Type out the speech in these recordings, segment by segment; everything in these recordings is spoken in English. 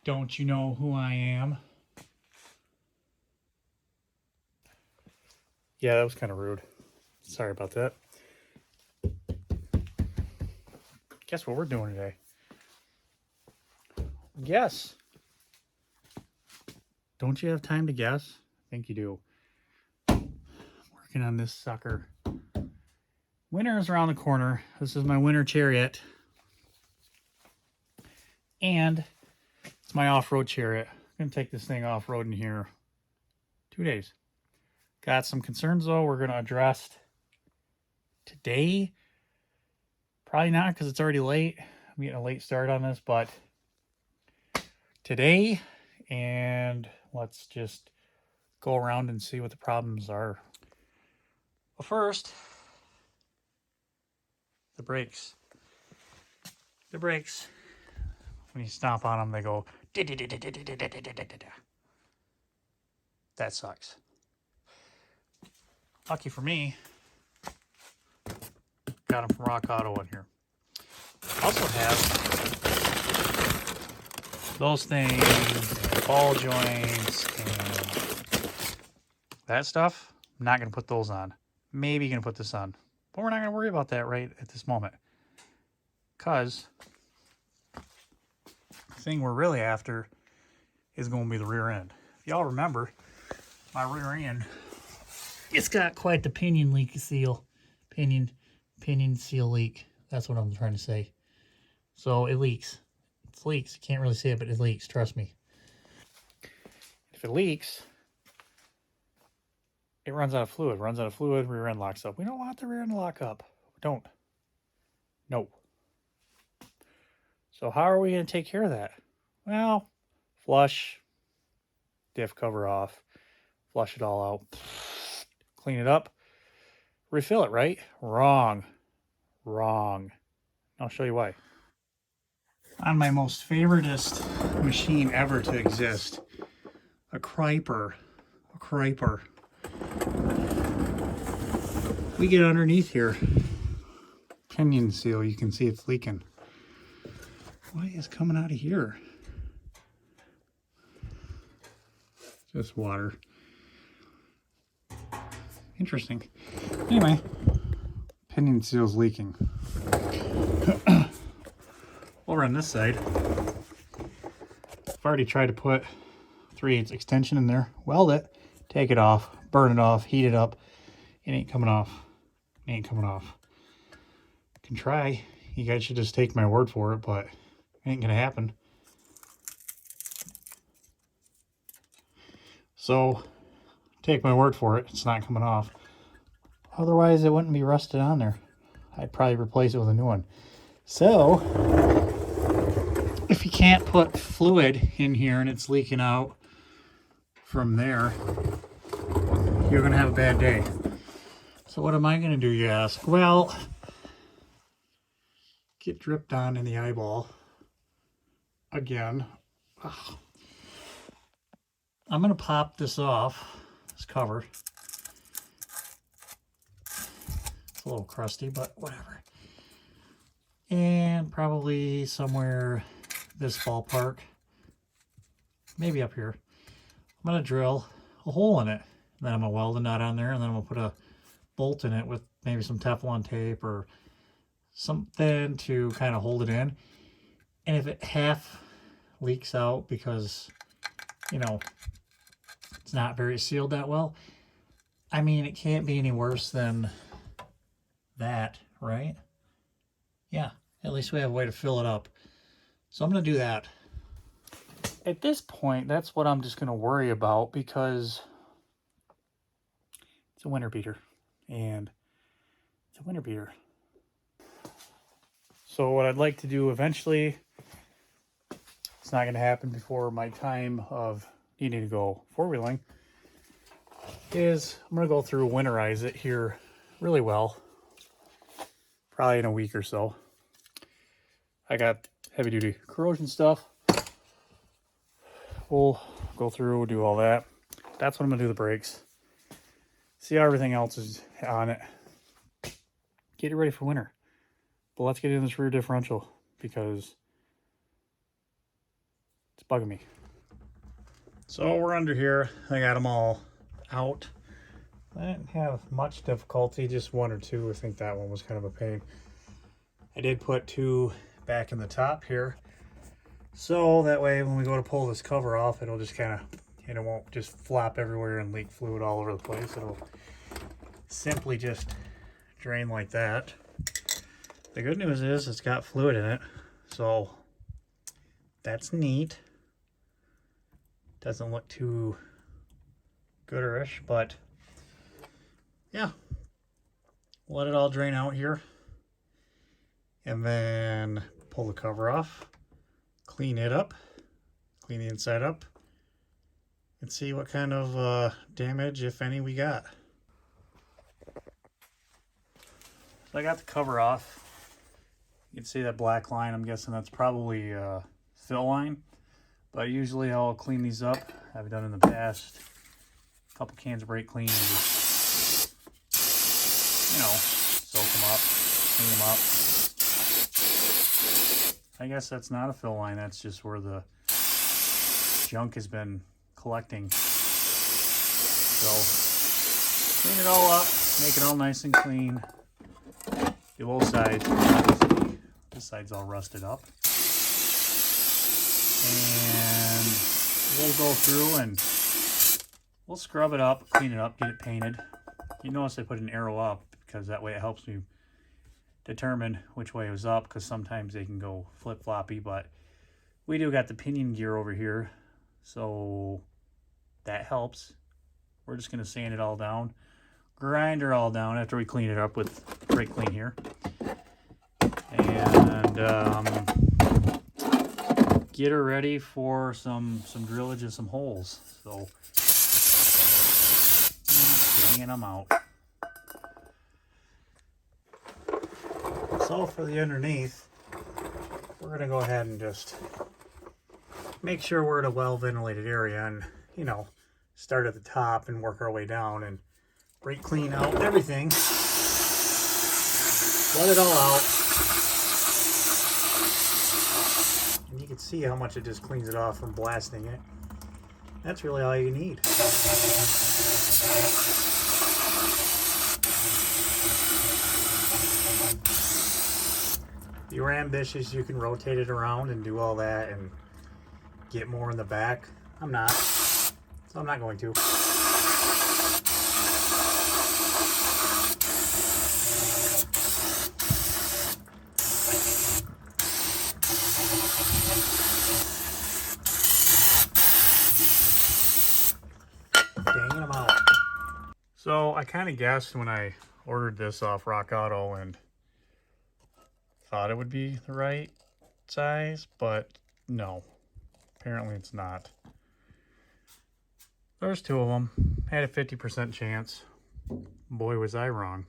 Don't you know who I am? Yeah, that was kind of rude. Sorry about that. Guess what we're doing today? Guess. Don't you have time to guess? I think you do. Working on this sucker. Winter is around the corner. This is my winter chariot. And it's my off-road chariot. I'm going to take this thing off-road in here 2 days. Got some concerns, though, we're going to address today. Probably not, because it's already late. I'm getting a late start on this, but today, and let's just go around and see what the problems are. Well, first, the brakes. The brakes, when you stomp on them, they go. That sucks. Lucky for me, got them from Rock Auto in here. Also have those things, ball joints, and that stuff. I'm not going to put those on. Maybe going to put this on. But we're not going to worry about that right at this moment. Because the thing we're really after is going to be the rear end. If y'all remember, my rear end, it's got quite the pinion leak seal. Pinion seal leak. That's what I'm trying to say. So it leaks. It leaks. You can't really see it, but it leaks. Trust me. If it leaks, it runs out of fluid. Runs out of fluid, rear end locks up. We don't want the rear end to lock up. Don't. No. So how are we going to take care of that? Well, flush, diff cover off, flush it all out, clean it up, refill it, right? Wrong. Wrong. I'll show you why. On my most favoritist machine ever to exist, a Kryper. We get underneath here, pinion seal, you can see it's leaking. What is coming out of here? Just water. Interesting. Anyway, pinion seal's leaking. Over on this side, I've already tried to put 3/8 extension in there, weld it, take it off, burn it off, heat it up. It ain't coming off. It ain't coming off. Can try. You guys should just take my word for it, but it ain't gonna happen. So, take my word for it, it's not coming off. Otherwise, it wouldn't be rusted on there. I'd probably replace it with a new one. So, if you can't put fluid in here and it's leaking out from there, you're gonna have a bad day. So what am I gonna do, you ask? Well, get dripped on in the eyeball again. Ugh. I'm gonna pop this off, this cover. It's a little crusty, but whatever. And probably somewhere this ballpark, maybe up here. I'm gonna drill a hole in it. And then I'm gonna weld a nut on there, and then I'm gonna put a bolt in it with maybe some Teflon tape or something to kind of hold it in. And if it half leaks out because, you know, it's not very sealed that well, I mean, it can't be any worse than that, right? Yeah, at least we have a way to fill it up. So I'm going to do that. At this point, that's what I'm just going to worry about, because it's a winter beater. And it's a winter beater. So what I'd like to do eventually, it's not going to happen before my time of needing to go four-wheeling, is I'm going to go through winterize it here really well. Probably in a week or so. I got heavy-duty corrosion stuff. We'll go through, do all that. That's when I'm going to do the brakes. See how everything else is on it. Get it ready for winter. But let's get in this rear differential, because it's bugging me. So we're under here. I got them all out. I didn't have much difficulty, just one or two. I think that one was kind of a pain. I did put 2 back in the top here, so that way when we go to pull this cover off, it'll just kind of, and it won't just flop everywhere and leak fluid all over the place. It'll simply just drain like that. The good news is it's got fluid in it, so that's neat. Doesn't look too gooderish, but yeah, let it all drain out here, and then pull the cover off, clean it up, clean the inside up, and see what kind of damage, if any, we got. So I got the cover off. You can see that black line. I'm guessing that's probably fill line, but usually I'll clean these up. I've done in the past. A couple cans of brake clean and just, you know, soak them up, clean them up. I guess that's not a fill line. That's just where the junk has been collecting. So clean it all up, make it all nice and clean. Do both sides. This side's all rusted up. And we'll go through and we'll scrub it up, clean it up, get it painted. You notice I put an arrow up because that way it helps me determine which way it was up, because sometimes they can go flip-floppy, but we do got the pinion gear over here, so that helps. We're just going to sand it all down, grind it all down after we clean it up with brake clean here, and get her ready for some drillage and some holes. So banging them out. So for the underneath, we're going to go ahead and just make sure we're at a well ventilated area, and, you know, start at the top and work our way down and brake clean out everything. Let it all out. And you can see how much it just cleans it off from blasting it. That's really all you need. If you're ambitious, you can rotate it around and do all that and get more in the back. I'm not, so I'm not going to. Danging them out. So I kind of guessed when I ordered this off Rock Auto and thought it would be the right size, but no, apparently it's not. There's 2 of them. Had a 50% chance. Boy, was I wrong.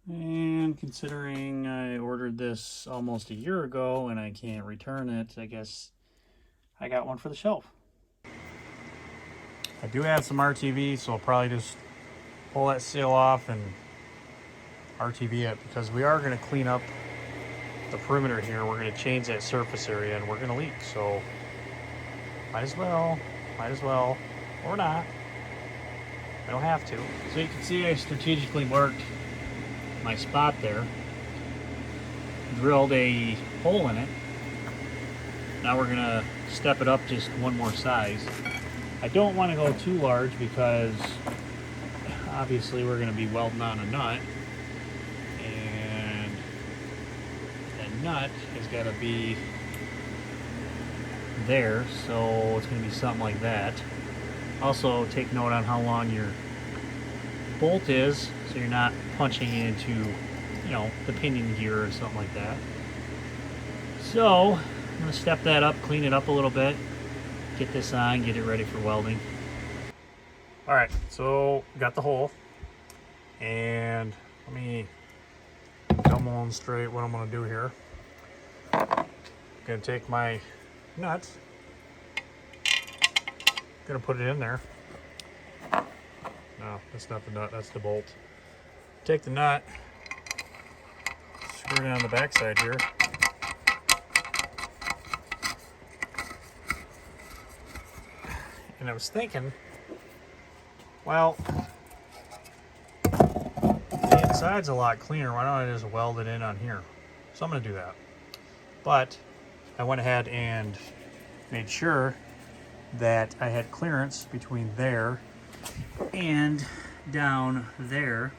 And considering I ordered this almost a year ago and I can't return it, I guess I got one for the shelf. I do have some RTV, so I'll probably just pull that seal off and RTV it, because we are going to clean up the perimeter here. We're going to change that surface area and we're going to leak, so might as well, or not. I don't have to. So you can see I strategically marked my spot there, drilled a hole in it. Now we're going to step it up just one more size. I don't want to go too large because obviously we're going to be welding on a nut, and that nut has got to be there, so it's going to be something like that. Also, take note on how long your bolt is, so you're not punching into, you know, the pinion gear or something like that. So I'm going to step that up, clean it up a little bit, get this on, get it ready for welding. Alright, so got the hole, and let me demonstrate what I'm going to do here. I'm going to take my nut, going to put it in there. No, that's not the nut, that's the bolt. Take the nut, screw it on the back side here. And I was thinking, well, the inside's a lot cleaner. Why don't I just weld it in on here? So I'm going to do that. But I went ahead and made sure that I had clearance between there and down there.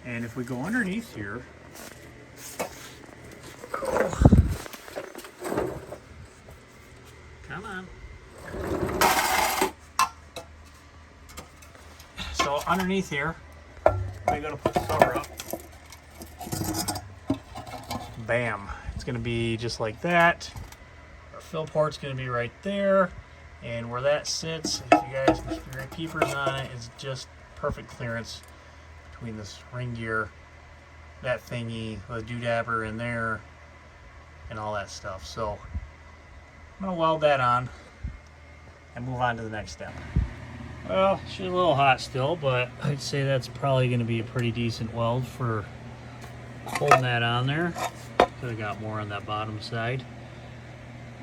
And if we go underneath here, come on. So underneath here, we're going to put the cover up. Bam. It's going to be just like that. Our fill port's going to be right there. And where that sits, if you guys can keep your peepers on it, is just perfect clearance between this ring gear, that thingy, the doodabber in there, and all that stuff. So I'm going to weld that on and move on to the next step. Well, she's a little hot still, but I'd say that's probably going to be a pretty decent weld for holding that on there. Could have got more on that bottom side.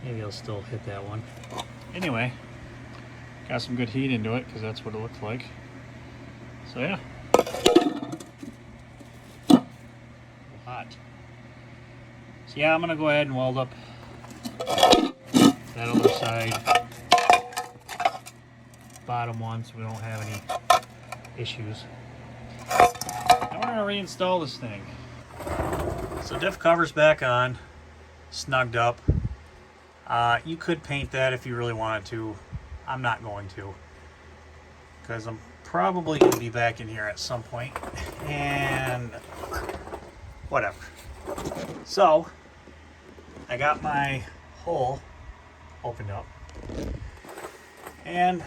Maybe I'll still hit that one. Anyway, got some good heat into it because that's what it looks like. So yeah. Hot. So yeah, I'm going to go ahead and weld up that other side. Bottom one, so we don't have any issues. Now we're going to reinstall this thing. So diff cover's back on, snugged up. You could paint that if you really wanted to. I'm not going to, because I'm probably going to be back in here at some point, and whatever. So I got my hole opened up, and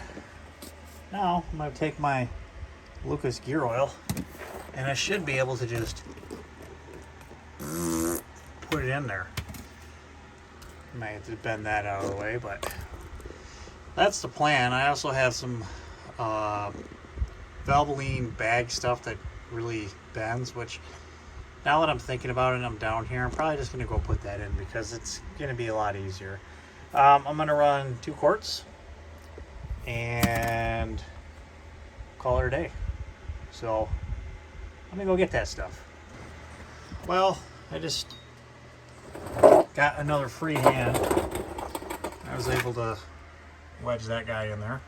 now I'm going to take my Lucas gear oil, and I should be able to just put it in there. Might have to bend that out of the way, but that's the plan. I also have some Valvoline bag stuff that really bends, which now that I'm thinking about it and I'm down here, I'm probably just going to go put that in because it's going to be a lot easier. I'm going to run 2 quarts and call it a day. So let me go get that stuff. Well, I just got another free hand. I was able to wedge that guy in there.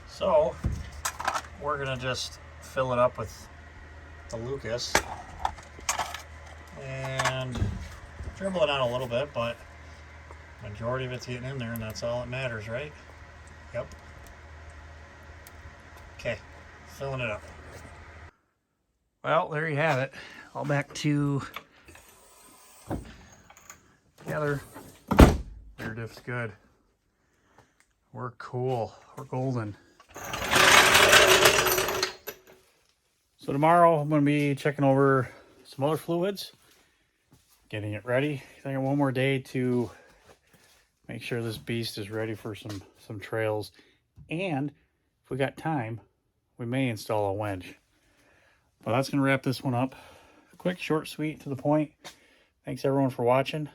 So we're gonna just fill it up with the Lucas and dribble it on a little bit, but majority of it's getting in there, and that's all that matters, right? Yep. Okay, filling it up. Well, there you have it. All back to together. Rear diff's good. We're cool. We're golden. So tomorrow I'm going to be checking over some other fluids, getting it ready. I got one more day to make sure this beast is ready for some trails. And if we got time, we may install a winch. But that's going to wrap this one up. Quick, short, sweet, to the point. Thanks everyone for watching.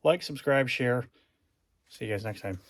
Like, subscribe, share. See you guys next time.